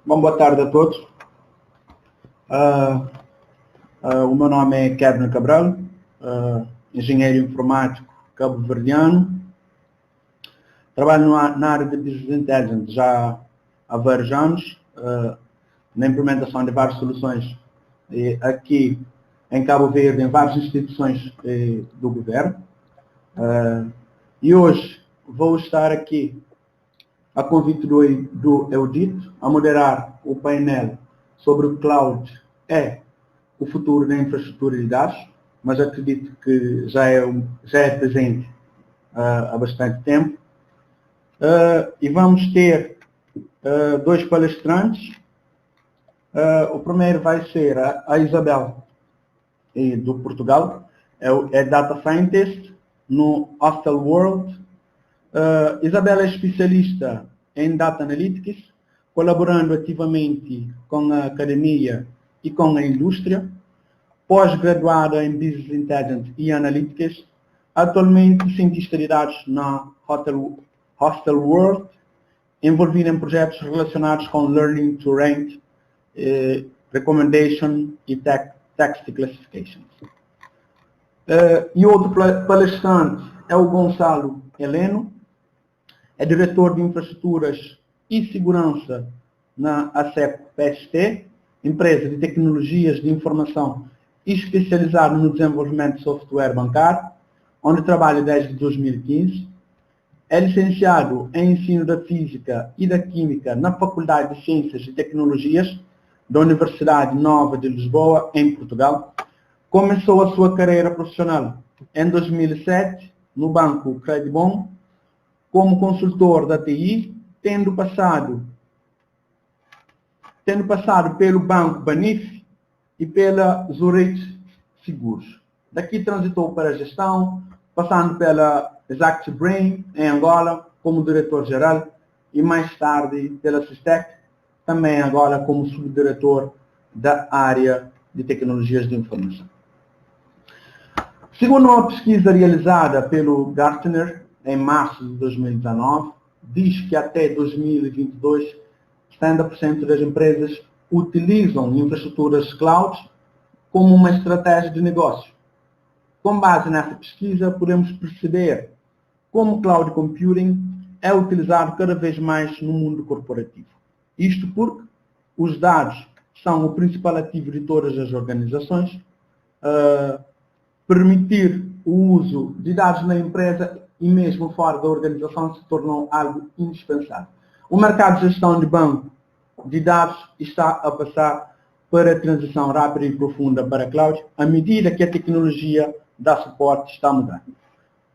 Bom, boa tarde a todos. O meu nome é Kevin Cabral, engenheiro informático cabo-verdiano. Trabalho na área de Business Intelligence já há vários anos, na implementação de várias soluções aqui em Cabo Verde, em várias instituições do governo. E hoje vou estar aqui a convite do Eudito a moderar o painel sobre o cloud o futuro da infraestrutura de dados, mas acredito que já é presente há bastante tempo. E vamos ter dois palestrantes. O primeiro vai ser a Isabel, do Portugal, é Data Scientist no Hostelworld. Isabel é especialista em Data Analytics, colaborando ativamente com a academia e com a indústria, pós-graduada em Business Intelligence e Analytics, atualmente cientista de dados na Hostelworld, envolvida em projetos relacionados com Learning to Rank, Recommendation e Text Classification. E outro palestrante é o Gonçalo Heleno, é diretor de infraestruturas e segurança na ASECO PST, empresa de tecnologias de informação especializada no desenvolvimento de software bancário, onde trabalha desde 2015. É licenciado em ensino da física e da química na Faculdade de Ciências e Tecnologias da Universidade Nova de Lisboa, em Portugal. Começou a sua carreira profissional em 2007 no Banco Credibon, como consultor da TI, tendo passado pelo Banco Banif e pela Zurich Seguros. Daqui transitou para a gestão, passando pela Exact Brain, em Angola, como diretor-geral, e mais tarde pela Sistec, também agora como subdiretor da área de tecnologias de informação. Segundo uma pesquisa realizada pelo Gartner, em março de 2019, diz que até 2022, 70% das empresas utilizam infraestruturas cloud como uma estratégia de negócio. Com base nessa pesquisa, podemos perceber como cloud computing é utilizado cada vez mais no mundo corporativo. Isto porque os dados são o principal ativo de todas as organizações. Permitir o uso de dados na empresa e mesmo fora da organização se tornou algo indispensável. O mercado de gestão de banco de dados está a passar para a transição rápida e profunda para a cloud, à medida que a tecnologia dá suporte está a mudar.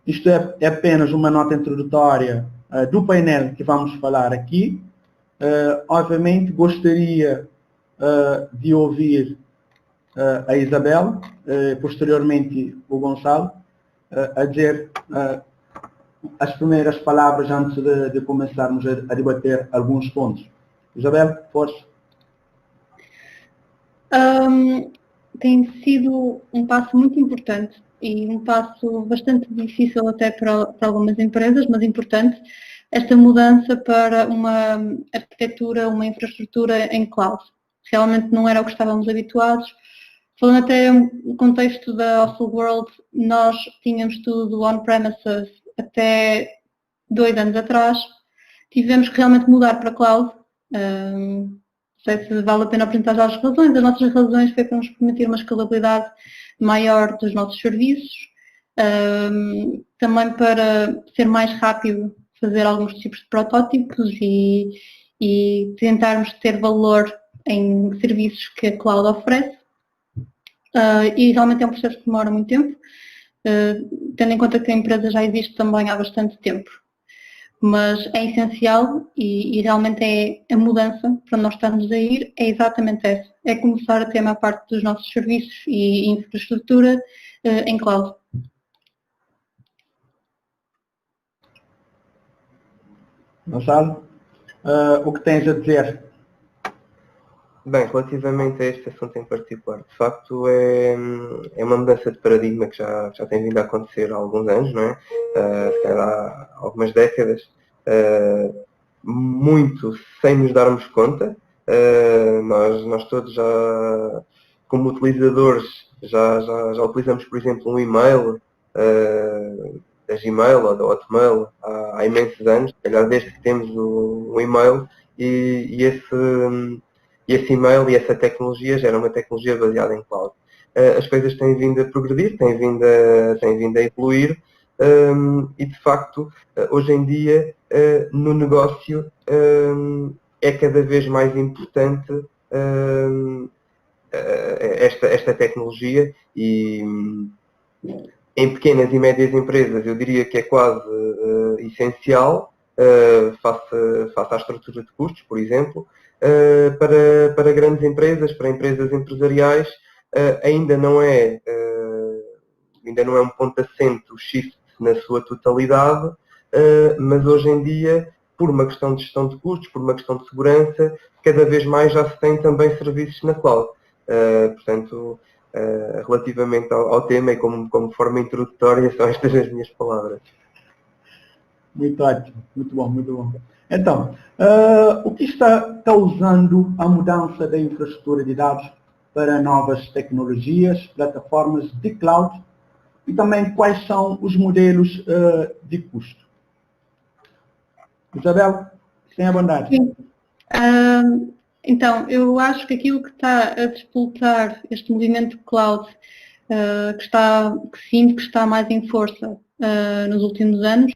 Isto é apenas uma nota introdutória do painel que vamos falar aqui. Obviamente, gostaria de ouvir a Isabel, posteriormente o Gonçalo, a dizer as primeiras palavras antes de começarmos a debater alguns pontos. Isabel, força. Tem sido um passo muito importante e um passo bastante difícil até para algumas empresas, mas importante, esta mudança para uma arquitetura, uma infraestrutura em cloud. Realmente não era o que estávamos habituados. Falando até no contexto da Hostelworld, nós tínhamos tudo on-premises até 2 anos atrás. Tivemos que realmente mudar para cloud. Não sei se vale a pena apresentar já as razões. As nossas razões foi para nos permitir uma escalabilidade maior dos nossos serviços, também para ser mais rápido fazer alguns tipos de protótipos e tentarmos ter valor em serviços que a cloud oferece. E realmente é um processo que demora muito tempo, tendo em conta que a empresa já existe também há bastante tempo. Mas é essencial e realmente é a mudança para nós estarmos a ir, é exatamente essa. É começar a ter a maior parte dos nossos serviços e infraestrutura em cloud. Gonçalo, o que tens a dizer? Bem, relativamente a este assunto em particular, de facto é uma mudança de paradigma que já tem vindo a acontecer há alguns anos, não é? Se calhar há algumas décadas, muito sem nos darmos conta, Nós todos já, como utilizadores, já utilizamos, por exemplo, um e-mail, da Gmail ou da Hotmail há imensos anos, se calhar desde que temos um e-mail, e esse e-mail e essa tecnologia já era uma tecnologia baseada em cloud. As coisas têm vindo a progredir, têm vindo a evoluir, e de facto, hoje em dia, no negócio, é cada vez mais importante esta tecnologia, e em pequenas e médias empresas eu diria que é quase essencial, face à estrutura de custos, por exemplo. Para grandes empresas, para empresas empresariais, ainda não é um ponto assente o shift na sua totalidade, mas hoje em dia, por uma questão de gestão de custos, por uma questão de segurança, cada vez mais já se tem também serviços na cloud. Portanto, relativamente ao tema e como forma introdutória, são estas as minhas palavras. Muito ótimo, muito bom, muito bom. Então, o que está causando a mudança da infraestrutura de dados para novas tecnologias, plataformas de cloud, e também quais são os modelos de custo? Isabel, sem a bondade. Sim. Então, eu acho que aquilo que está a disputar este movimento cloud, que sinto que está mais em força nos últimos anos,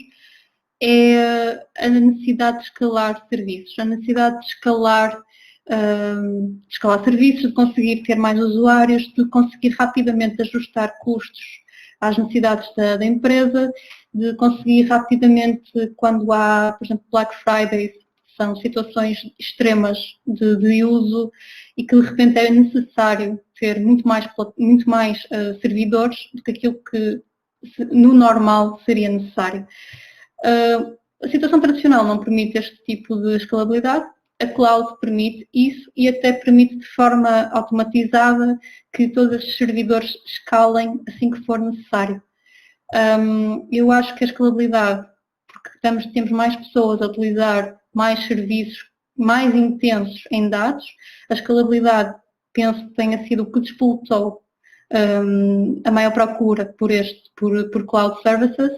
é a necessidade de escalar serviços, a necessidade de escalar serviços, de conseguir ter mais usuários, de conseguir rapidamente ajustar custos às necessidades da empresa, de conseguir rapidamente, quando há, por exemplo, Black Friday, são situações extremas de uso e que de repente é necessário ter muito mais servidores do que aquilo que no normal seria necessário. A situação tradicional não permite este tipo de escalabilidade, a cloud permite isso e até permite de forma automatizada que todos estes servidores escalem assim que for necessário. Eu acho que a escalabilidade, porque temos mais pessoas a utilizar mais serviços mais intensos em dados, a escalabilidade penso que tenha sido o que disputou a maior procura por cloud services,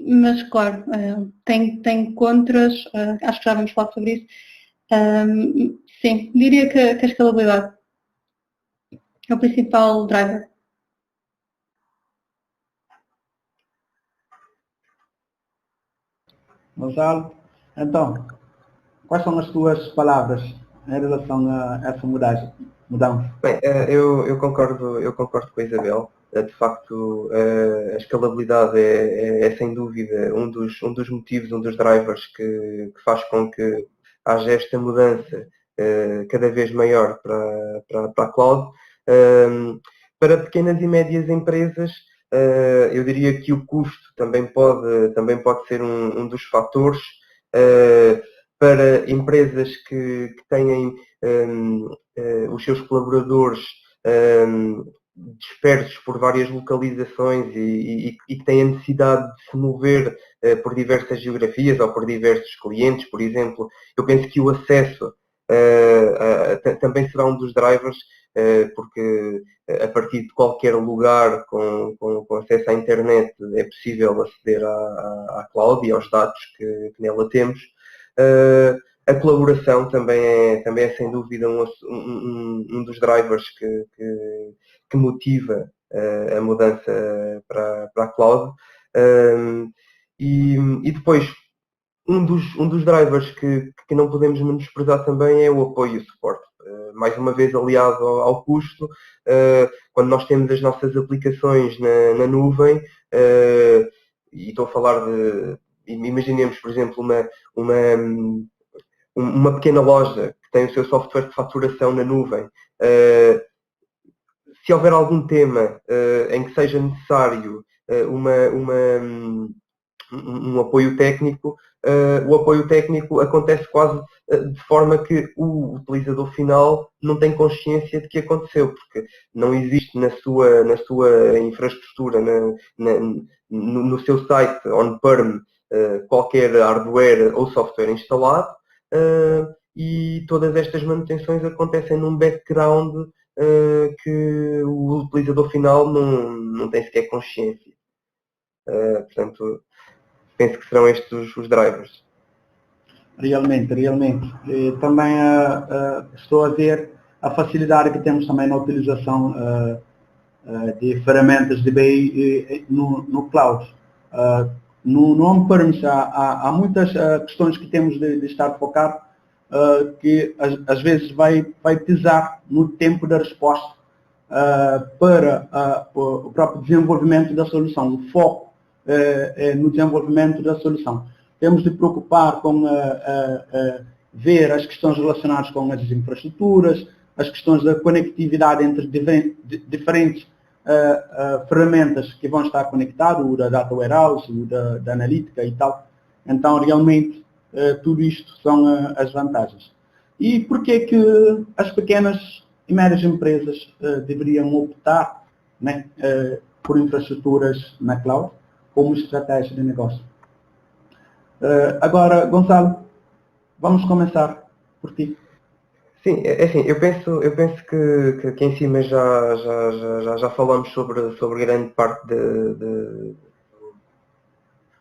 mas claro, tem contras, acho que já vamos falar sobre isso. Sim, diria que a escalabilidade é o principal driver. Gonçalo, então, quais são as tuas palavras em relação a essa mudança? Bem, eu concordo com a Isabel. De facto, a escalabilidade é sem dúvida um dos motivos, um dos drivers que faz com que haja esta mudança cada vez maior para a cloud. Para pequenas e médias empresas, eu diria que o custo também pode ser um dos fatores. Para empresas que têm os seus colaboradores dispersos por várias localizações e que têm a necessidade de se mover por diversas geografias ou por diversos clientes, por exemplo, eu penso que o acesso também será um dos drivers, porque a partir de qualquer lugar com acesso à internet é possível aceder à cloud e aos dados que nela temos. A colaboração também é sem dúvida um dos drivers que motiva a mudança para a cloud. E depois, um dos drivers que não podemos menosprezar também é o apoio e o suporte. Mais uma vez aliado ao custo, quando nós temos as nossas aplicações na nuvem, e estou a falar imaginemos, por exemplo, uma pequena loja que tem o seu software de faturação na nuvem. Se houver algum tema em que seja necessário um apoio técnico, o apoio técnico acontece quase de forma que o utilizador final não tem consciência de que aconteceu, porque não existe na sua infraestrutura, no seu site on-prem, qualquer hardware ou software instalado. e todas estas manutenções acontecem num background que o utilizador final não tem sequer consciência. Portanto, penso que serão estes os drivers. Realmente. E também estou a ver a facilidade que temos também na utilização de ferramentas de BI no cloud. No on-premise há muitas questões que temos de estar focado, que às vezes vai pesar no tempo da resposta para o próprio desenvolvimento da solução. O foco é no desenvolvimento da solução. Temos de preocupar com ver as questões relacionadas com as infraestruturas, as questões da conectividade entre diferentes ferramentas que vão estar conectadas, o da Data Warehouse, o da Analítica e tal. Então, realmente, tudo isto são as vantagens. E por que que as pequenas e médias empresas deveriam optar, né, por infraestruturas na cloud como estratégia de negócio? Agora, Gonçalo, vamos começar por ti. Sim, assim, eu penso que em cima já falamos sobre grande parte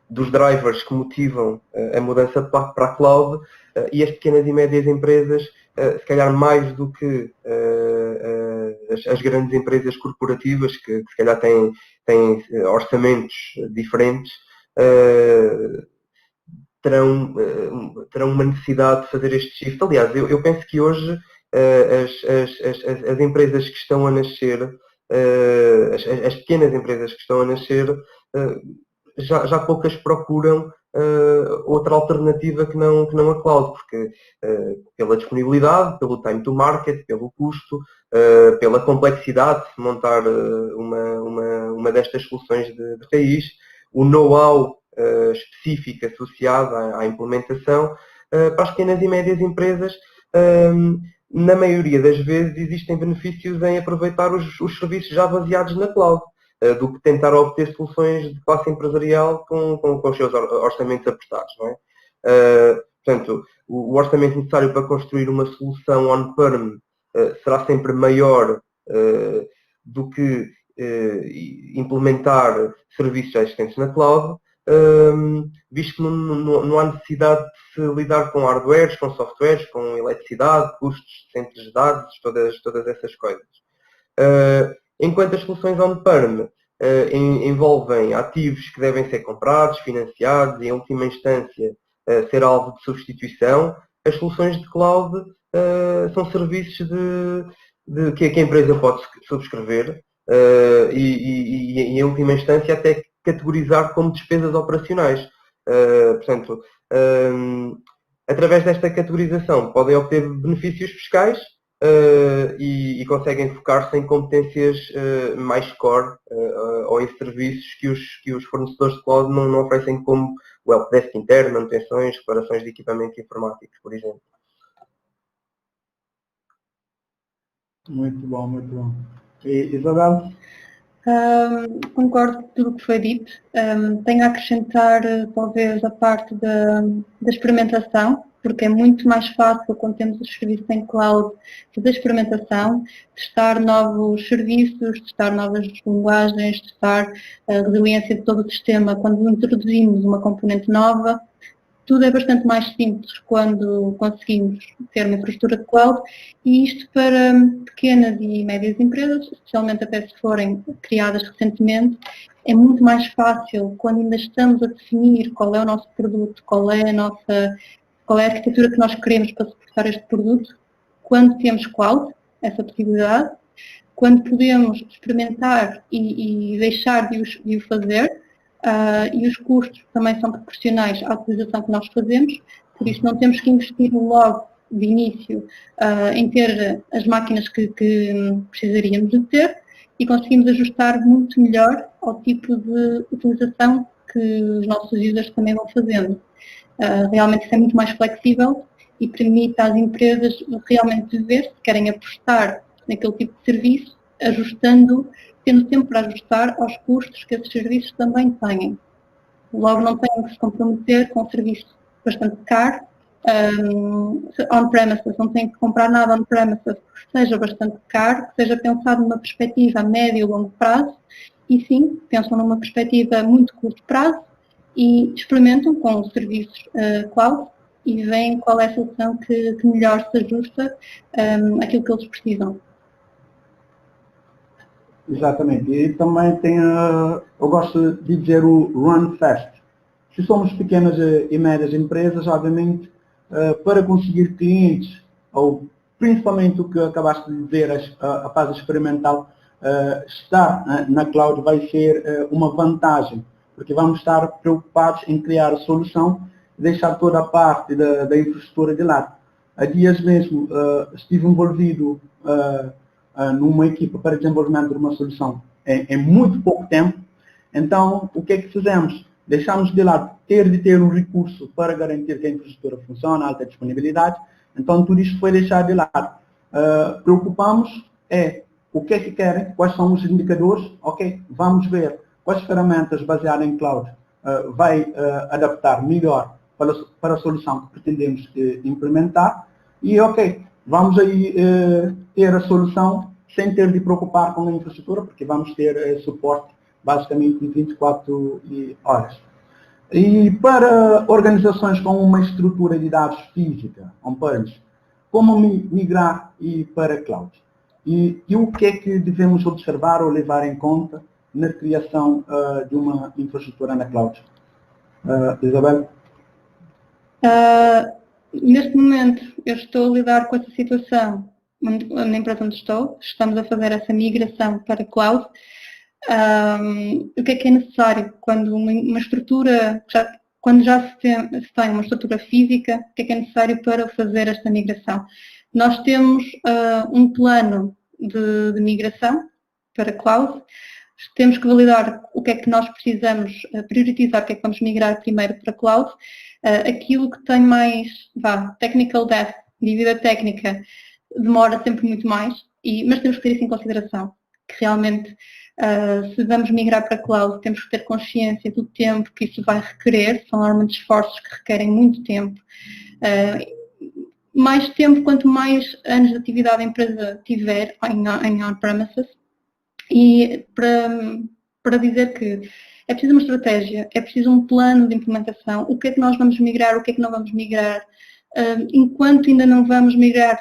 dos drivers que motivam a mudança para a cloud, e as pequenas e médias empresas, se calhar mais do que as grandes empresas corporativas, que se calhar têm orçamentos diferentes, terão uma necessidade de fazer este shift. Aliás, eu penso que hoje as empresas que estão a nascer, as pequenas empresas que estão a nascer, já poucas procuram outra alternativa que não a cloud, porque pela disponibilidade, pelo time to market, pelo custo, pela complexidade de montar uma destas soluções de raiz, o know-how específico associado à implementação. Para as pequenas e médias empresas, na maioria das vezes existem benefícios em aproveitar os serviços já baseados na cloud, do que tentar obter soluções de classe empresarial com os seus orçamentos apertados, não é? Portanto, o orçamento necessário para construir uma solução on-prem será sempre maior do que implementar serviços já existentes na cloud, visto que não há necessidade de se lidar com hardwares, com softwares, com eletricidade, custos de centros de dados, todas essas coisas. Enquanto as soluções on-prem envolvem ativos que devem ser comprados, financiados e, em última instância, ser alvo de substituição, as soluções de cloud são serviços que a empresa pode subscrever e, em última instância, até categorizar como despesas operacionais. Portanto, através desta categorização, podem obter benefícios fiscais e conseguem focar-se em competências mais core ou em serviços que os fornecedores de cloud não oferecem, como o helpdesk interno, manutenções, reparações de equipamentos informáticos, por exemplo. Muito bom. E Isabel? Concordo com tudo o que foi dito. Tenho a acrescentar talvez a parte da experimentação, porque é muito mais fácil quando temos os serviços em cloud fazer experimentação, testar novos serviços, testar novas linguagens, testar a resiliência de todo o sistema quando introduzimos uma componente nova. Tudo é bastante mais simples quando conseguimos ter uma infraestrutura de cloud, e isto para pequenas e médias empresas, especialmente até se forem criadas recentemente, é muito mais fácil quando ainda estamos a definir qual é o nosso produto, qual é a arquitetura que nós queremos para suportar este produto, quando temos cloud, essa possibilidade, quando podemos experimentar e deixar de o fazer. E os custos também são proporcionais à utilização que nós fazemos, por isso não temos que investir logo de início em ter as máquinas que precisaríamos de ter, e conseguimos ajustar muito melhor ao tipo de utilização que os nossos users também vão fazendo. Realmente isso é muito mais flexível e permite às empresas realmente ver se querem apostar naquele tipo de serviço, tendo tempo para ajustar aos custos que esses serviços também têm. Logo, não têm que se comprometer com um serviço bastante caro on-premises, não têm que comprar nada on-premises que seja bastante caro, que seja pensado numa perspectiva a médio e longo prazo, e sim, pensam numa perspectiva a muito curto prazo e experimentam com os serviços cloud e veem qual é a solução que melhor se ajusta àquilo que eles precisam. Exatamente. E também tem, eu gosto de dizer o run fast. Se somos pequenas e médias empresas, obviamente, para conseguir clientes, ou principalmente o que acabaste de dizer, a fase experimental, estar na cloud vai ser uma vantagem, porque vamos estar preocupados em criar a solução e deixar toda a parte da infraestrutura de lado. Há dias mesmo estive envolvido numa equipa para desenvolvimento de uma solução em muito pouco tempo. Então, o que é que fizemos? Deixamos de lado ter de ter um recurso para garantir que a infraestrutura funciona, alta disponibilidade. Então, tudo isso foi deixado de lado. Preocupamos o que é que querem, quais são os indicadores, ok? Vamos ver quais ferramentas baseadas em cloud vai adaptar melhor para a solução que pretendemos implementar. E, ok, vamos aí ter a solução sem ter de preocupar com a infraestrutura, porque vamos ter suporte basicamente de 24 horas. E para organizações com uma estrutura de dados física, on-premise, como migrar para cloud? E o que é que devemos observar ou levar em conta na criação de uma infraestrutura na cloud? Isabel? Neste momento, eu estou a lidar com essa situação na empresa onde estou. Estamos a fazer essa migração para cloud. O que é necessário quando uma estrutura, quando já se tem uma estrutura física, o que é necessário para fazer esta migração? Nós temos um plano de migração para cloud. Temos que validar o que é que nós precisamos, priorizar o que é que vamos migrar primeiro para cloud. Aquilo que tem mais technical debt, dívida técnica, demora sempre muito mais, mas temos que ter isso em consideração, que realmente se vamos migrar para cloud temos que ter consciência do tempo que isso vai requerer, são normalmente esforços que requerem muito tempo. Mais tempo, quanto mais anos de atividade a empresa tiver em on-premises, e para dizer que é preciso uma estratégia, é preciso um plano de implementação, o que é que nós vamos migrar, o que é que não vamos migrar, enquanto ainda não vamos migrar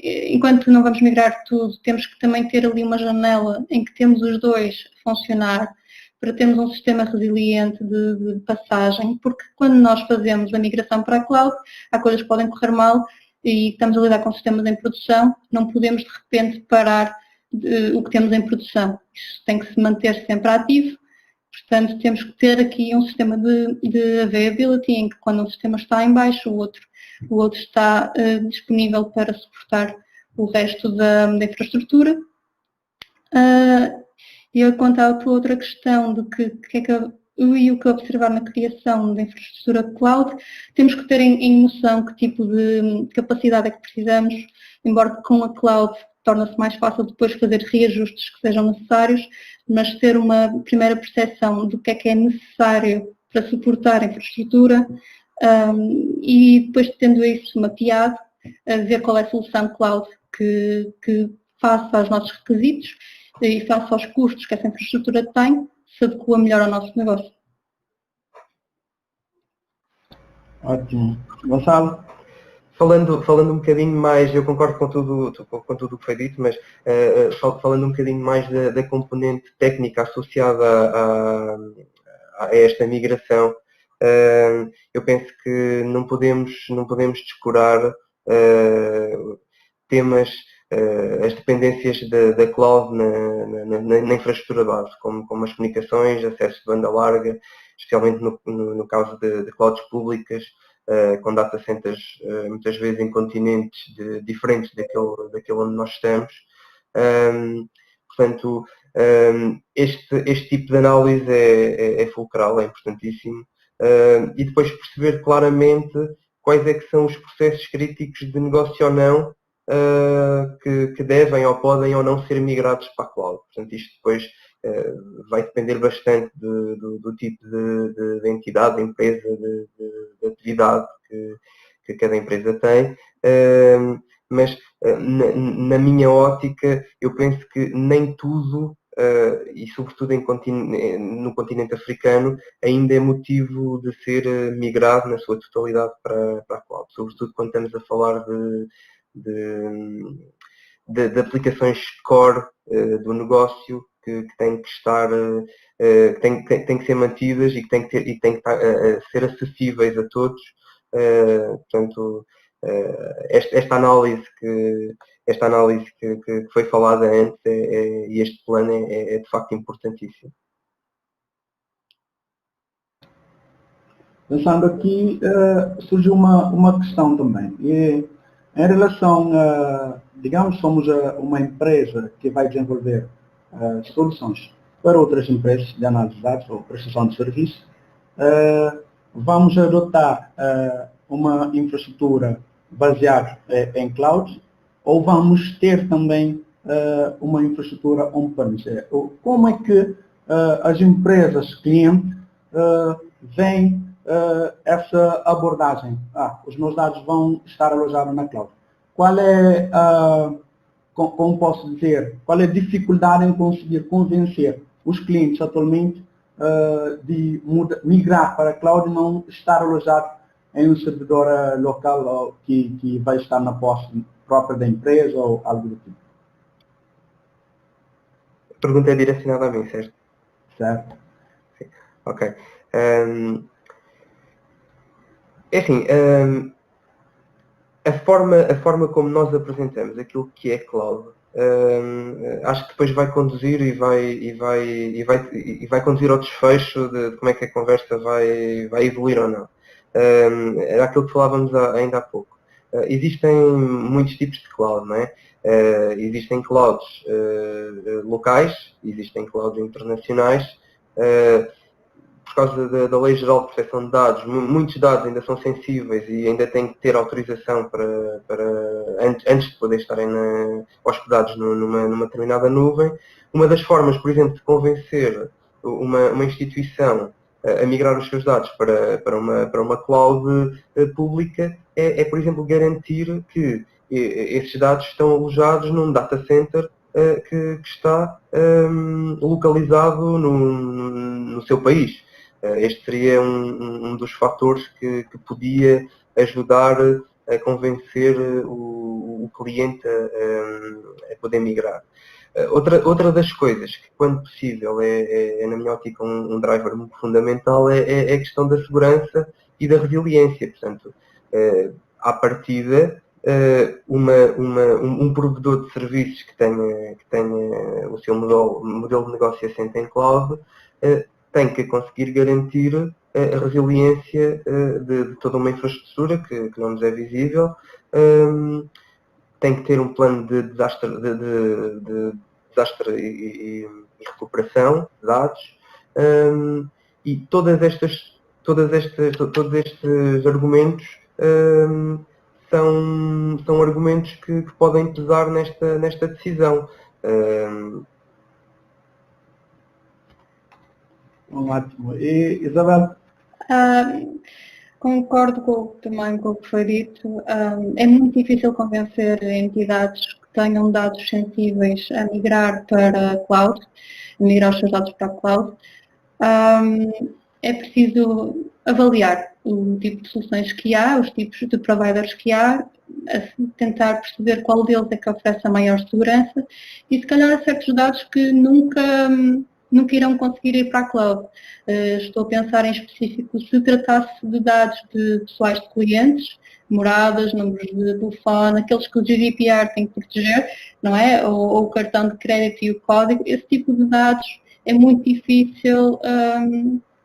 enquanto não vamos migrar tudo, temos que também ter ali uma janela em que temos os dois a funcionar, para termos um sistema resiliente de passagem, porque quando nós fazemos a migração para a cloud, há coisas que podem correr mal e estamos a lidar com sistemas em produção, não podemos de repente parar o que temos em produção. Isto tem que se manter sempre ativo, portanto temos que ter aqui um sistema de availability em que quando um sistema está em baixo, o outro está disponível para suportar o resto da infraestrutura. E eu quanto à tua outra questão de que é que o que observar na criação da infraestrutura cloud, temos que ter em noção que tipo de capacidade é que precisamos, embora com a cloud torna-se mais fácil depois fazer reajustes que sejam necessários, mas ter uma primeira percepção do que é necessário para suportar a infraestrutura e depois tendo isso mapeado, ver qual é a solução cloud que faça aos nossos requisitos e face aos custos que essa infraestrutura tem, se adequa melhor ao nosso negócio. Ótimo. Gonçalo? Falando um bocadinho mais, eu concordo com tudo o que foi dito, mas falando um bocadinho mais da componente técnica associada a esta migração, eu penso que não podemos descurar temas, as dependências da cloud na infraestrutura base, como as comunicações, acesso de banda larga, especialmente no caso de clouds públicas, com data centers muitas vezes em continentes diferentes daquele onde nós estamos. Portanto, este tipo de análise é fulcral, é importantíssimo. E depois perceber claramente quais é que são os processos críticos de negócio ou não que devem ou podem ou não ser migrados para a cloud. Portanto, isto depois vai depender bastante do tipo de entidade, de empresa, de atividade que cada empresa tem, mas na minha ótica eu penso que nem tudo, e sobretudo no continente africano, ainda é motivo de ser migrado na sua totalidade para a cloud, sobretudo quando estamos a falar de aplicações core do negócio que têm que estar, que têm que ser mantidas e que têm que ser acessíveis a todos. Portanto, esta análise que foi falada antes e este plano é de facto importantíssimo. Pensando aqui, surgiu uma questão também. E, em relação, digamos, somos uma empresa que vai desenvolver soluções para outras empresas de análise de dados ou prestação de serviço, vamos adotar uma infraestrutura baseada em cloud ou vamos ter também uma infraestrutura on-premise? Como é que as empresas clientes veem essa abordagem? Os meus dados vão estar alojados na cloud. Qual é, como posso dizer, qual é a dificuldade em conseguir convencer os clientes atualmente de migrar para a cloud e não estar alojado em um servidor local que vai estar na posse própria da empresa ou algo do tipo? A pergunta é direcionada a mim, certo? Certo. Sim. Ok. É assim, a forma como nós apresentamos aquilo que é cloud, acho que depois vai conduzir e vai conduzir ao desfecho de como é que a conversa vai evoluir ou não. Era aquilo que falávamos ainda há pouco. Existem muitos tipos de cloud, não é? Existem clouds locais, existem clouds internacionais. Por causa da Lei Geral de Proteção de Dados, muitos dados ainda são sensíveis e ainda têm que ter autorização antes de poder estarem hospedados numa determinada nuvem. Uma das formas, por exemplo, de convencer uma instituição a migrar os seus dados para uma cloud pública é, por exemplo, garantir que esses dados estão alojados num data center que está localizado no seu país. Este seria um dos fatores que podia ajudar a convencer o cliente a poder migrar. Outra das coisas que, quando possível, na minha ótica um driver muito fundamental é a questão da segurança e da resiliência. Portanto, à partida, um provedor de serviços que tenha o seu modelo de negócio assente em cloud tem que conseguir garantir a resiliência de toda uma infraestrutura que não nos é visível, tem que ter um plano de desastre, e recuperação de dados, e todos estes argumentos são argumentos que podem pesar nesta decisão. Ótimo. E, Isabel? Concordo também com o que foi dito. É muito difícil convencer entidades que tenham dados sensíveis a migrar para a cloud, migrar os seus dados para a cloud. É preciso avaliar o tipo de soluções que há, os tipos de providers que há, tentar perceber qual deles é que oferece a maior segurança e se calhar há certos dados que nunca irão conseguir ir para a cloud. Estou a pensar em específico se tratasse de dados de pessoais de clientes, moradas, números de telefone, aqueles que o GDPR tem que proteger, não é? Ou o cartão de crédito e o código, esse tipo de dados é muito difícil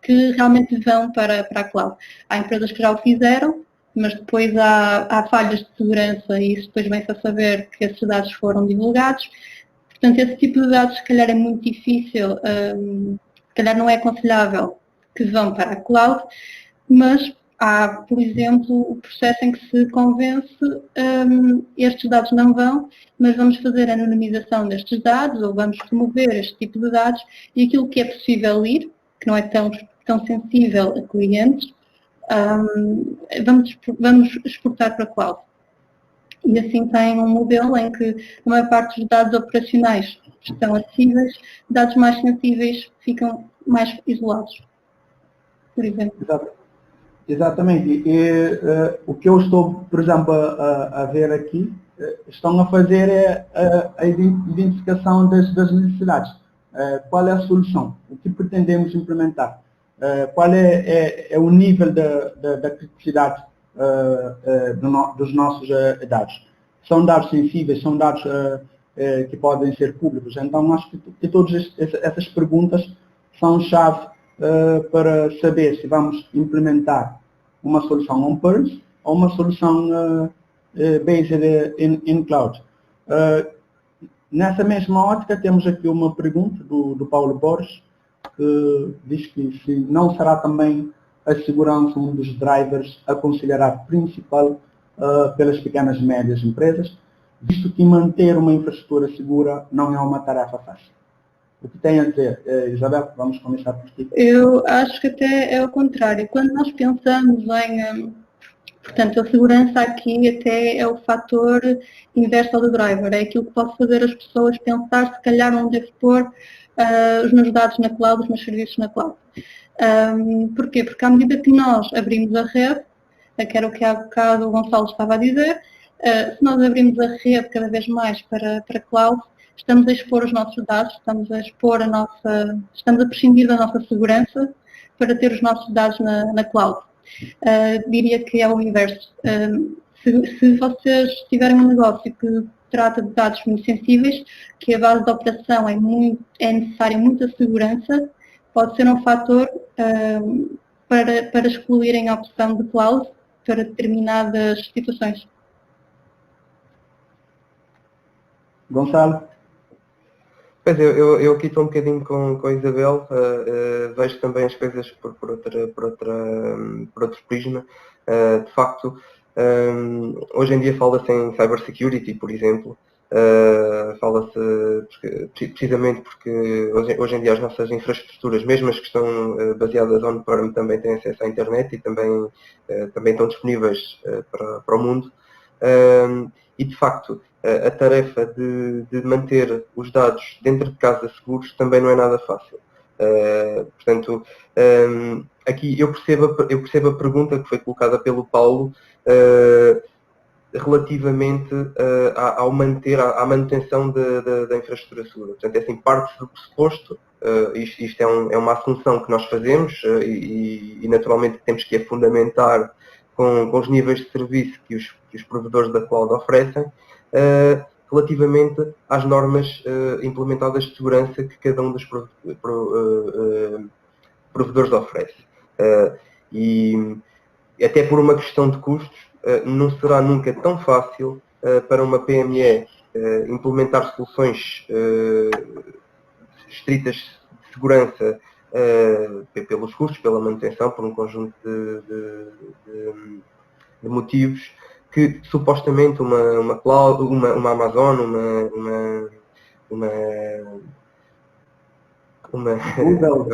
que realmente vão para a cloud. Há empresas que já o fizeram, mas depois há falhas de segurança e isso depois vem-se a saber que esses dados foram divulgados. Portanto, esse tipo de dados, se calhar, é muito difícil, se calhar não é aconselhável que vão para a cloud, mas Há, por exemplo, o processo em que se convence estes dados não vão, mas vamos fazer a anonimização destes dados ou vamos remover este tipo de dados e aquilo que é possível ir, que não é tão sensível a clientes, vamos exportar para a cloud. E assim tem um modelo em que a maior parte dos dados operacionais estão acessíveis, dados mais sensíveis ficam mais isolados, por exemplo. Exatamente. O que eu estou, por exemplo, a ver aqui, estão a fazer a identificação das necessidades. Qual é a solução? O que pretendemos implementar? Qual é o nível da criticidade dos nossos dados? São dados sensíveis, são dados que podem ser públicos. Então, acho que todas essas perguntas são chave para saber se vamos implementar uma solução on-premise ou uma solução based in cloud. Nessa mesma ótica, temos aqui uma pergunta do Paulo Borges, que diz que se não será também a segurança um dos drivers a considerar principal pelas pequenas e médias empresas, visto que manter uma infraestrutura segura não é uma tarefa fácil. O que tem a dizer, Isabel? Vamos começar por ti. Eu acho que até é o contrário. Quando nós pensamos em, portanto, a segurança aqui até é o fator inverso do driver, é aquilo que pode fazer as pessoas pensar, se calhar, onde devo pôr os meus dados na cloud, os meus serviços na cloud. Porquê? Porque à medida que nós abrimos a rede, que era o que há bocado o Gonçalo estava a dizer, se nós abrimos a rede cada vez mais para cloud, estamos a expor os nossos dados, estamos a prescindir da nossa segurança para ter os nossos dados na cloud. Diria que é o inverso. Se vocês tiverem um negócio que trata de dados muito sensíveis, que a base de operação é necessária muita segurança, pode ser um fator para excluírem a opção de cloud para determinadas situações. Gonçalo? Pois eu aqui estou um bocadinho com a Isabel, vejo também as coisas por outro prisma. De facto, hoje em dia fala-se em cybersecurity, por exemplo, fala-se precisamente porque hoje em dia as nossas infraestruturas, mesmo as que estão baseadas on-prem, também têm acesso à internet e também estão disponíveis para o mundo. E de facto, a tarefa de manter os dados dentro de casa seguros também não é nada fácil. Portanto, aqui eu percebo a pergunta que foi colocada pelo Paulo relativamente à manutenção da infraestrutura segura. Portanto, é assim, parte do pressuposto, isto é uma assunção que nós fazemos e naturalmente temos que a fundamentar com os níveis de serviço que os provedores da cloud oferecem, relativamente às normas implementadas de segurança que cada um dos provedores oferece. E até por uma questão de custos, não será nunca tão fácil para uma PME implementar soluções estritas de segurança pelos custos, pela manutenção, por um conjunto de motivos, que supostamente uma cloud, uma Amazon, Google,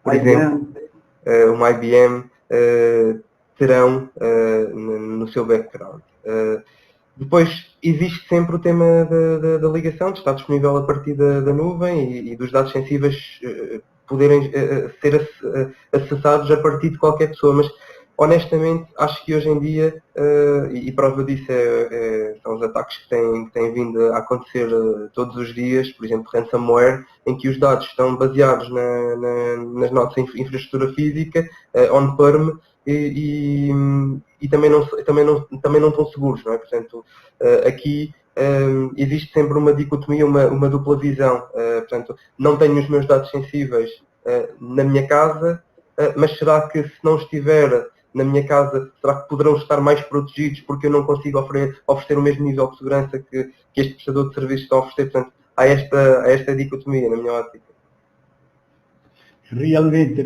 por exemplo, uma IBM, terão no seu background. Depois existe sempre o tema da ligação, de estar disponível a partir da nuvem e dos dados sensíveis poderem ser acessados a partir de qualquer pessoa, mas honestamente acho que hoje em dia, e prova disso são os ataques que têm vindo a acontecer todos os dias, por exemplo ransomware, em que os dados estão baseados nas nossa infraestrutura física, on-prem, e também não estão seguros, não é? Portanto, aqui existe sempre uma dicotomia, uma dupla visão. Portanto, não tenho os meus dados sensíveis na minha casa, mas será que se não estiver na minha casa, será que poderão estar mais protegidos porque eu não consigo oferecer o mesmo nível de segurança que este prestador de serviços está a oferecer? Portanto, há esta dicotomia na minha ótica. Realmente,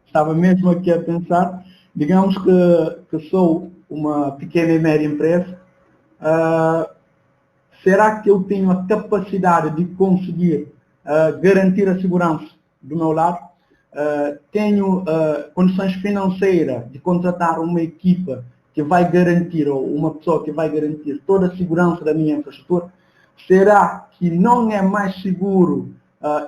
estava mesmo aqui a pensar digamos que sou uma pequena e média empresa, será que eu tenho a capacidade de conseguir garantir a segurança do meu lado? Tenho condições financeiras de contratar uma equipa que vai garantir, ou uma pessoa que vai garantir toda a segurança da minha infraestrutura? Será que não é mais seguro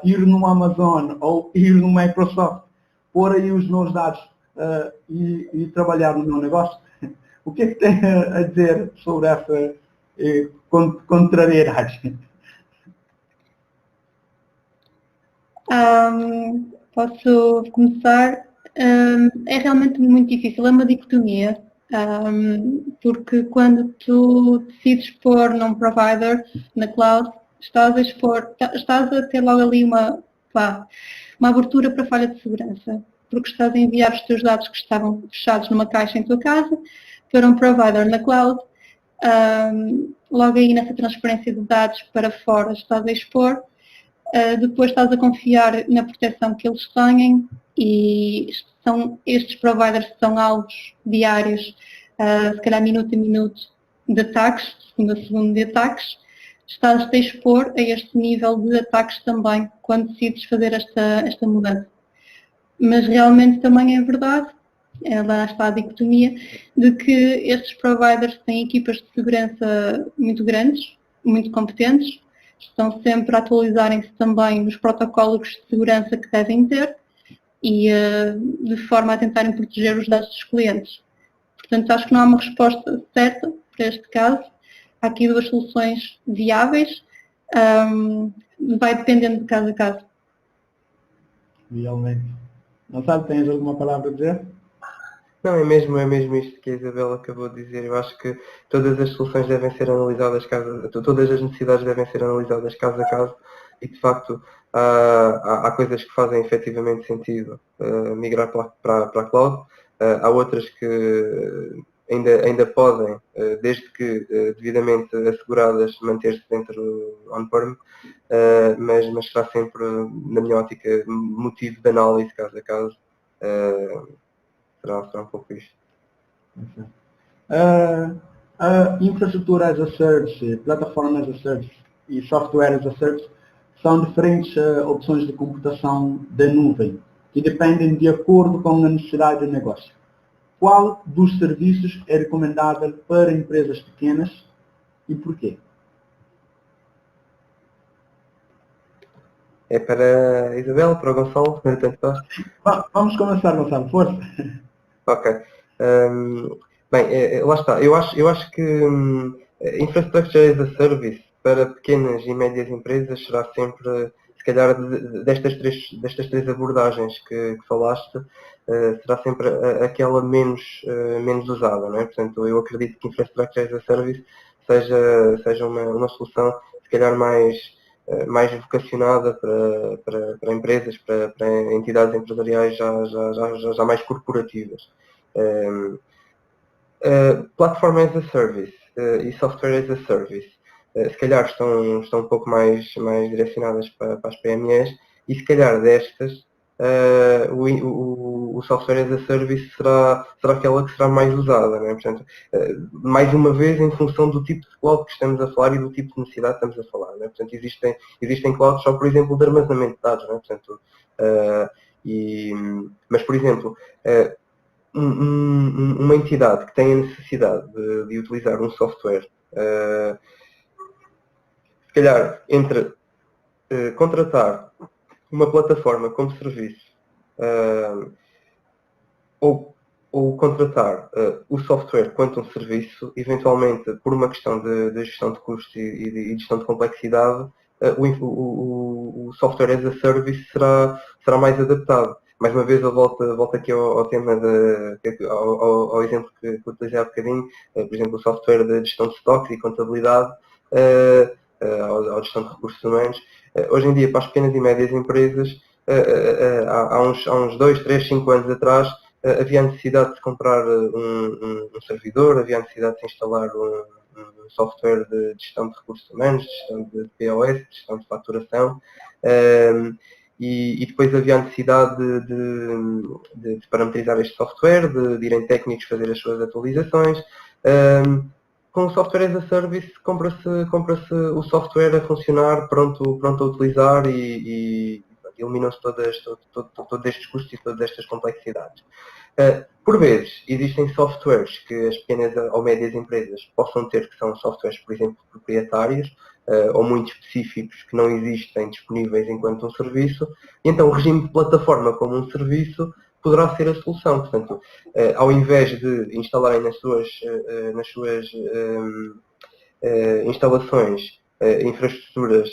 ir no Amazon ou ir no Microsoft, pôr aí os meus dados e trabalhar no meu negócio? O que é que tem a dizer sobre essa contrariedade? Posso começar? É realmente muito difícil, é uma dicotomia, porque quando tu decides pôr num provider na cloud, estás a ter logo ali uma abertura para falha de segurança, porque estás a enviar os teus dados que estavam fechados numa caixa em tua casa para um provider na cloud. Logo aí nessa transferência de dados para fora estás a expor. Depois estás a confiar na proteção que eles têm, e estes providers são alvos diários, se calhar minuto a minuto, de ataques, segundo a segundo de ataques. Estás a expor a este nível de ataques também, quando decides fazer esta mudança. Mas realmente também é verdade, lá está a dicotomia, de que estes providers têm equipas de segurança muito grandes, muito competentes, estão sempre a atualizarem-se também nos protocolos de segurança que devem ter e de forma a tentarem proteger os dados dos clientes. Portanto, acho que não há uma resposta certa para este caso. Há aqui duas soluções viáveis, vai dependendo de caso a caso. Realmente. Não sabe, tens alguma palavra a dizer? Não, é mesmo isto que a Isabela acabou de dizer. Eu acho que todas as soluções devem ser analisadas, todas as necessidades devem ser analisadas caso a caso, e de facto há coisas que fazem efetivamente sentido migrar para a cloud, há outras que ainda podem, desde que devidamente asseguradas, manter-se dentro on-prem, mas será sempre, na minha ótica, motivo de análise caso a caso. Será um pouco isto. A infraestrutura as a service, plataforma as a service e software as a service são diferentes opções de computação da nuvem, que dependem de acordo com a necessidade do negócio. Qual dos serviços é recomendável para empresas pequenas e porquê? É para a Isabel, para o Gonçalo, tanto faz? Vamos começar, Gonçalo, força. Ok. Bem, lá está. Eu acho que Infrastructure as a Service para pequenas e médias empresas será sempre, se calhar, destas três abordagens que falaste, será sempre aquela menos usada, não é? Portanto, eu acredito que Infrastructure as a Service seja uma solução, se calhar, mais vocacionada para empresas, para entidades empresariais já mais corporativas. Platform as a Service e Software as a Service se calhar estão um pouco mais direcionadas para as PMEs, e se calhar destas o Software as a Service será aquela que será mais usada, não é? Portanto, mais uma vez em função do tipo de cloud que estamos a falar e do tipo de necessidade que estamos a falar, não é? Portanto, existem clouds só, por exemplo, de armazenamento de dados, não é? Portanto, mas, por exemplo, uma entidade que tem a necessidade de utilizar um software, se calhar entre contratar uma plataforma como serviço ou contratar o software quanto um serviço, eventualmente por uma questão de gestão de custos e de gestão de complexidade, o software as a service será mais adaptado. Mais uma vez eu volto aqui ao tema, ao exemplo que utilizei há bocadinho, por exemplo, o software de gestão de estoques e contabilidade, à gestão de recursos humanos. Hoje em dia, para as pequenas e médias empresas, há uns 2, 3, 5 anos atrás, havia a necessidade de comprar um servidor, havia a necessidade de instalar um software de gestão de recursos humanos, de gestão de POS, de gestão de faturação, e depois havia a necessidade de parametrizar este software, de irem técnicos fazer as suas atualizações. Com o software as a service, compra-se o software a funcionar, pronto a utilizar e eliminam-se todos estes custos e todas estas complexidades. Por vezes, existem softwares que as pequenas ou médias empresas possam ter, que são softwares, por exemplo, proprietários ou muito específicos, que não existem disponíveis enquanto um serviço, e então o regime de plataforma como um serviço poderá ser a solução. Portanto, ao invés de instalarem nas suas instalações infraestruturas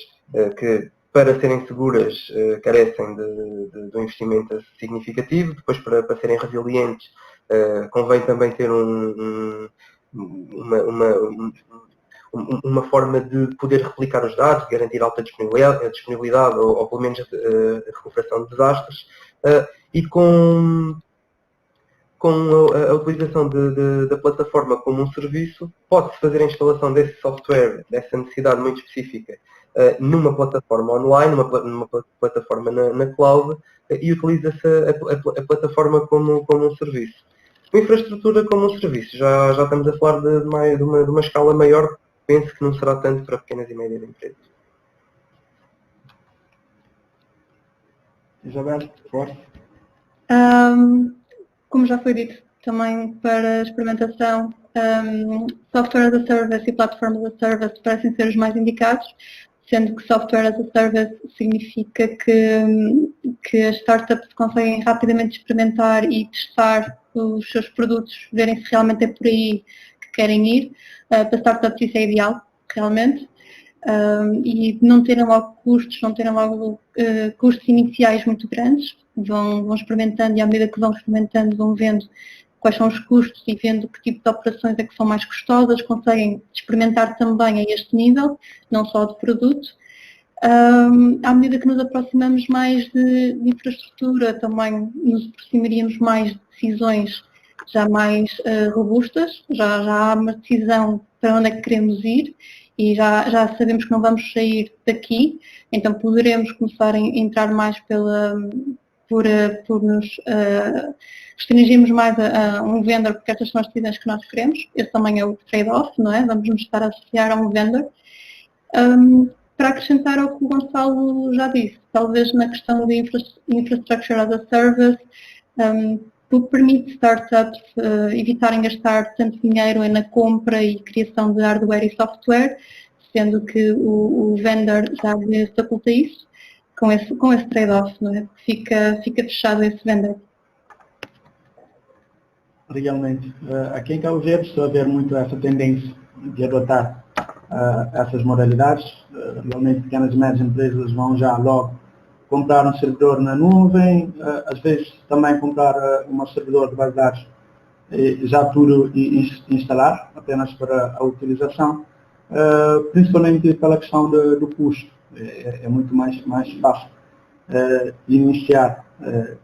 que, para serem seguras, carecem de um investimento significativo, depois para serem resilientes, convém também ter uma forma de poder replicar os dados, garantir alta disponibilidade ou pelo menos a recuperação de desastres, e com a utilização da plataforma como um serviço, pode-se fazer a instalação desse software, dessa necessidade muito específica, numa plataforma online, numa plataforma na cloud, e utiliza-se a plataforma como um serviço. A infraestrutura como um serviço, já estamos a falar de uma escala maior, penso que não será tanto para pequenas e médias empresas. Isabel, forte. Como já foi dito também para experimentação, software as a service e platform as a service parecem ser os mais indicados, sendo que software as a service significa que as startups conseguem rapidamente experimentar e testar os seus produtos, verem se realmente é por aí que querem ir. Para startups isso é ideal, realmente. E não terem logo custos iniciais muito grandes, vão experimentando e à medida que vão experimentando vão vendo quais são os custos e vendo que tipo de operações é que são mais custosas, conseguem experimentar também a este nível, não só de produto. À medida que nos aproximamos mais de infraestrutura, também nos aproximaríamos mais de decisões já mais robustas, já há uma decisão para onde é que queremos ir e já sabemos que não vamos sair daqui, então poderemos começar a entrar mais por nos restringirmos mais a um vendor, porque estas são as decisões que nós queremos. Esse também é o trade-off, não é? Vamos nos estar a associar a um vendor. Para acrescentar ao que o Gonçalo já disse, talvez na questão de infrastructure as a service, permite startups evitarem gastar tanto dinheiro na compra e criação de hardware e software, sendo que o vendor já lhe faculta isso, com esse trade-off, não é? Fica fechado esse vendor. Realmente, aqui em Cabo Verde estou a ver muito essa tendência de adotar essas modalidades. Realmente pequenas e médias empresas vão já logo comprar um servidor na nuvem, às vezes também comprar um servidor de base de dados já tudo instalar, apenas para a utilização, principalmente pela questão do custo. É muito mais fácil iniciar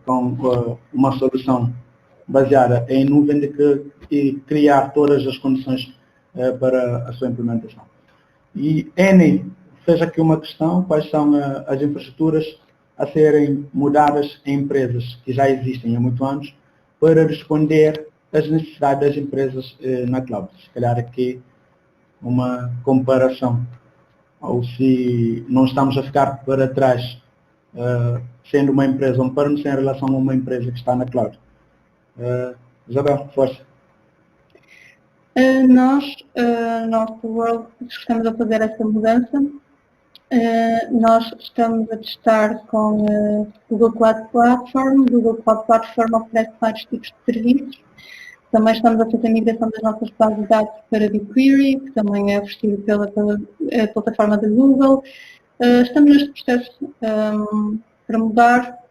com uma solução baseada em nuvem do que criar todas as condições para a sua implementação. E Eni fez aqui uma questão: quais são as infraestruturas a serem mudadas em empresas que já existem há muitos anos para responder às necessidades das empresas na cloud. Se calhar aqui uma comparação, ou se não estamos a ficar para trás sendo uma empresa on-premise em relação a uma empresa que está na cloud. Isabel, força. Nós, nosso World, estamos a fazer essa mudança. Nós estamos a testar com Google Cloud Platform. Google Cloud Platform oferece vários tipos de serviços. Também estamos a fazer a migração das nossas bases de dados para BigQuery, que também é oferecido pela plataforma da Google. Estamos neste processo para mudar.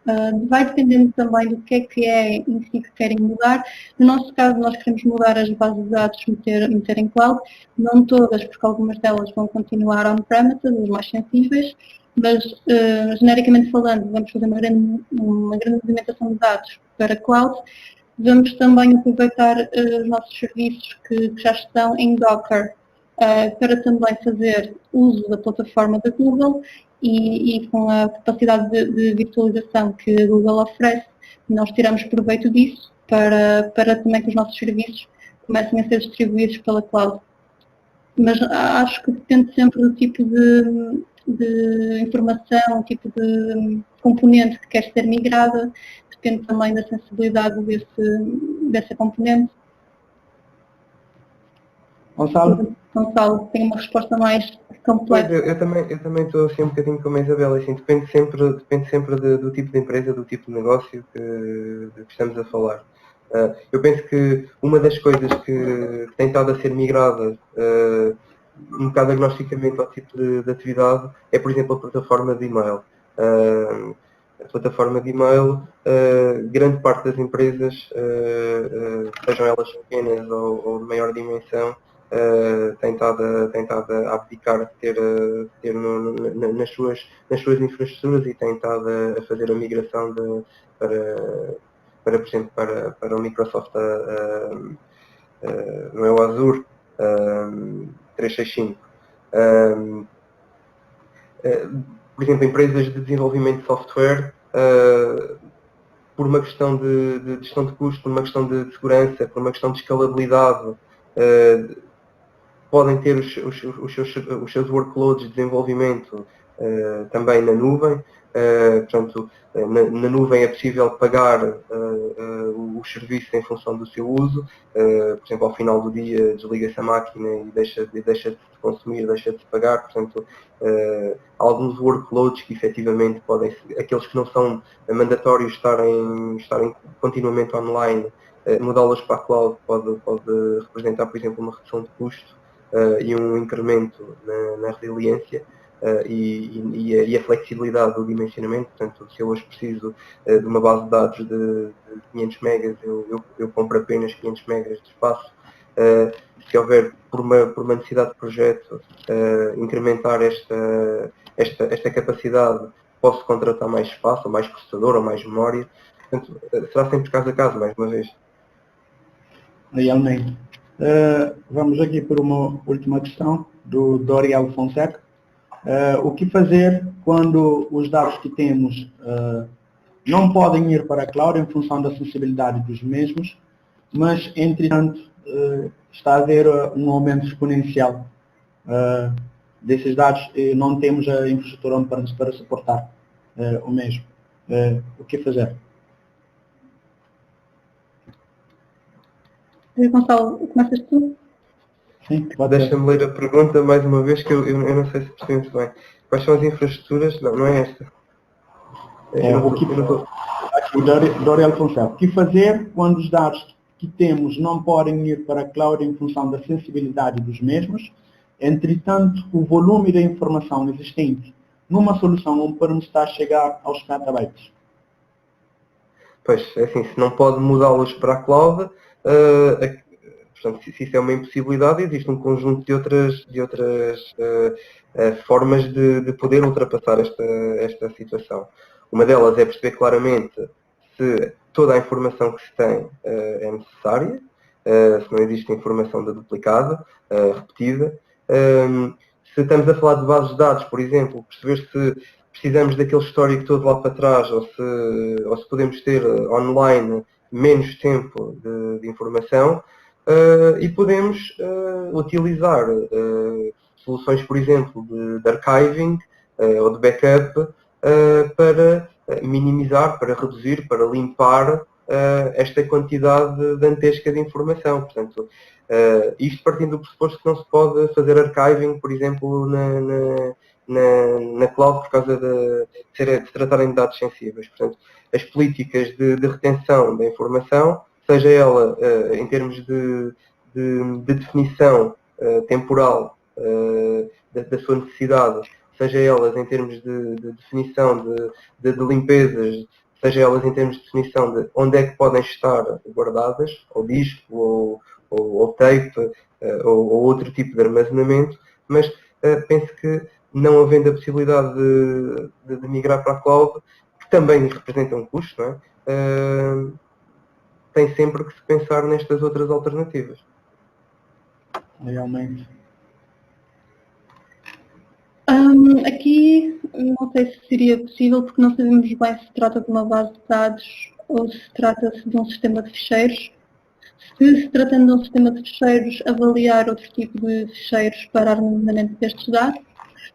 Vai dependendo também do que é em si que querem mudar. No nosso caso, nós queremos mudar as bases de dados, meter em cloud. Não todas, porque algumas delas vão continuar on-premises, as mais sensíveis, mas genericamente falando, vamos fazer uma grande movimentação de dados para cloud. Vamos também aproveitar os nossos serviços que já estão em Docker para também fazer uso da plataforma da Google e com a capacidade de virtualização que a Google oferece, nós tiramos proveito disso para também que os nossos serviços comecem a ser distribuídos pela cloud. Mas acho que depende sempre do tipo de informação, o tipo de componente que quer ser migrada, depende também da sensibilidade dessa componente. Gonçalo? Gonçalo, tem uma resposta mais completa. Eu também estou assim um bocadinho como a Isabela, assim, depende sempre do tipo de empresa, do tipo de negócio de que estamos a falar. Eu penso que uma das coisas que tem estado a ser migrada um bocado agnosticamente ao tipo de atividade é, por exemplo, a plataforma de e-mail. A plataforma de e-mail, grande parte das empresas, sejam elas pequenas ou de maior dimensão, tem estado a abdicar de ter nas suas infraestruturas e tem estado a fazer a migração por exemplo, para o Microsoft, não é o Azure 365. Por exemplo, empresas de desenvolvimento de software, por uma questão de gestão de custo, por uma questão de segurança, por uma questão de escalabilidade, podem ter os seus workloads de desenvolvimento também na nuvem. Portanto, na nuvem é possível pagar os serviços em função do seu uso. Por exemplo, ao final do dia desliga-se a máquina e deixa de consumir, deixa de se pagar. Portanto, alguns workloads que efetivamente podem, aqueles que não são mandatórios estarem continuamente online, mudá-los para a cloud pode representar, por exemplo, uma redução de custo e um incremento na resiliência e a flexibilidade do dimensionamento. Portanto, se eu hoje preciso de uma base de dados de 500 megas, eu compro apenas 500 megas de espaço. Se houver, por uma necessidade de projeto, incrementar esta capacidade, posso contratar mais espaço, ou mais processador, ou mais memória. Portanto, será sempre caso a caso, mais uma vez. Realmente. Vamos aqui por uma última questão do Doriel Fonseca. O que fazer quando os dados que temos não podem ir para a cloud em função da sensibilidade dos mesmos, mas, entretanto, está a haver um aumento exponencial desses dados e não temos a infraestrutura on-premise para suportar o mesmo. O que fazer? Gonçalo, começas tu? Sim, pode ser. Deixa-me ler a pergunta mais uma vez, que eu não sei se percebi muito bem. Quais são as infraestruturas? Não é esta. Doriel Fonseca. O que fazer quando os dados que temos não podem ir para a cloud em função da sensibilidade dos mesmos? Entretanto, o volume da informação existente numa solução on-premise está a chegar aos petabytes. Pois, é assim, se não pode mudá-los para a cloud, portanto, se isso é uma impossibilidade, existe um conjunto de outras formas de poder ultrapassar esta situação. Uma delas é perceber claramente se toda a informação que se tem é necessária, se não existe informação duplicada, repetida. Se estamos a falar de bases de dados, por exemplo, perceber se precisamos daquele histórico todo lá para trás, ou se podemos ter online menos tempo de informação, e podemos utilizar soluções, por exemplo, de archiving ou de backup para minimizar, para reduzir, para limpar esta quantidade dantesca de informação. Portanto, isto partindo do pressuposto que não se pode fazer archiving, por exemplo, na cloud por causa de se tratarem de dados sensíveis. Portanto, as políticas de retenção da informação, seja ela em termos de definição temporal da sua necessidade, seja elas em termos de definição de limpezas, seja elas em termos de definição de onde é que podem estar guardadas, ou disco, ou tape, ou outro tipo de armazenamento, mas penso que não havendo a possibilidade de migrar para a cloud, que também representa um custo, não é? Tem sempre que se pensar nestas outras alternativas. Realmente. Aqui não sei se seria possível, porque não sabemos bem se trata de uma base de dados ou se trata-se de um sistema de ficheiros. Se tratando de um sistema de ficheiros, avaliar outro tipo de ficheiros para armazenamento destes dados.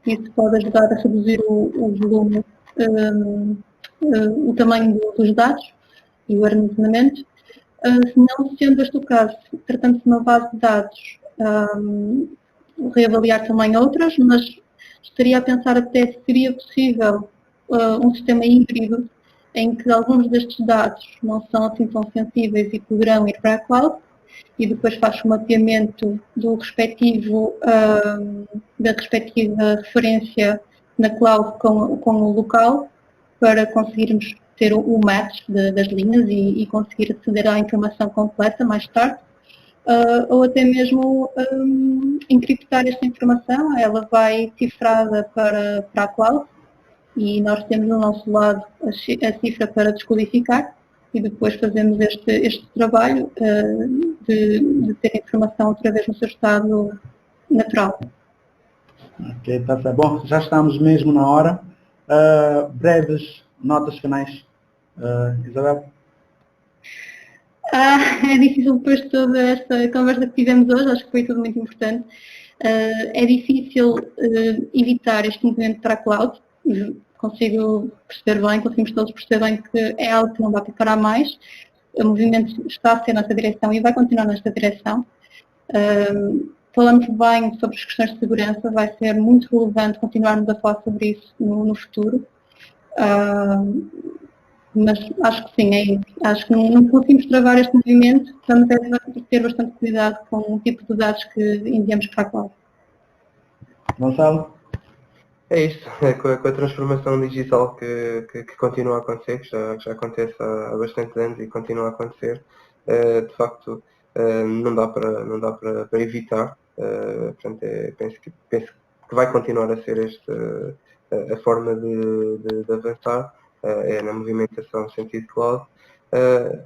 Isso pode ajudar a reduzir o volume, o tamanho dos dados e o armazenamento. Se não sendo este o caso, tratando-se de uma base de dados, reavaliar também outras, mas estaria a pensar até se seria possível um sistema híbrido em que alguns destes dados não são assim tão sensíveis e poderão ir para a cloud, e depois faz o mapeamento da respectiva referência na cloud com o local, para conseguirmos ter o match das linhas e conseguir aceder à informação completa mais tarde. Ou até mesmo encriptar esta informação, ela vai cifrada para a cloud e nós temos do nosso lado a cifra para descodificar e depois fazemos este trabalho de ter a informação outra vez no seu estado natural. Ok, está certo. Bom, já estamos mesmo na hora. Breves notas finais, Isabel? É difícil depois de toda esta conversa que tivemos hoje, acho que foi tudo muito importante. É difícil evitar este movimento para a cloud. Conseguimos todos perceber bem que é algo que não dá para parar mais. O movimento está a ser nessa direção e vai continuar nesta direção. Falamos bem sobre as questões de segurança, vai ser muito relevante continuarmos a falar sobre isso no futuro. Mas acho que sim, é isso. Acho que não conseguimos travar este movimento, vamos ter bastante cuidado com o tipo de dados que enviamos para a cloud. Gonçalo? É isto, com a transformação digital que continua a acontecer, que já acontece há bastante anos e continua a acontecer, de facto não dá para evitar, portanto, penso que vai continuar a ser a forma de avançar, é na movimentação no sentido cloud.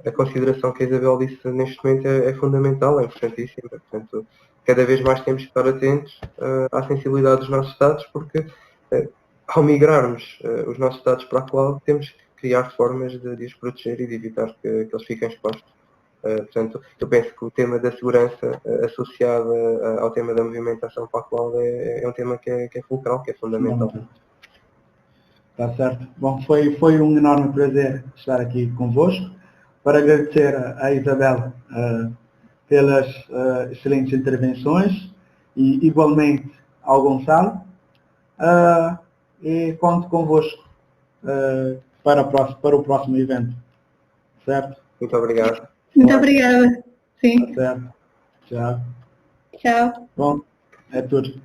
A consideração que a Isabel disse neste momento é fundamental, é importantíssima, portanto, cada vez mais temos que estar atentos à sensibilidade dos nossos dados, porque ao migrarmos os nossos dados para a cloud, temos que criar formas de os proteger e de evitar que eles fiquem expostos. Portanto, eu penso que o tema da segurança associado ao tema da movimentação para a cloud é um tema que é fulcral, que é fundamental. Está certo. Bom, foi um enorme prazer estar aqui convosco. Para agradecer a Isabel pelas excelentes intervenções e igualmente ao Gonçalo. E conto convosco para o próximo evento. Certo? Muito obrigado. Muito obrigada. Sim. Tá certo. Tchau. Tchau. Bom, é tudo.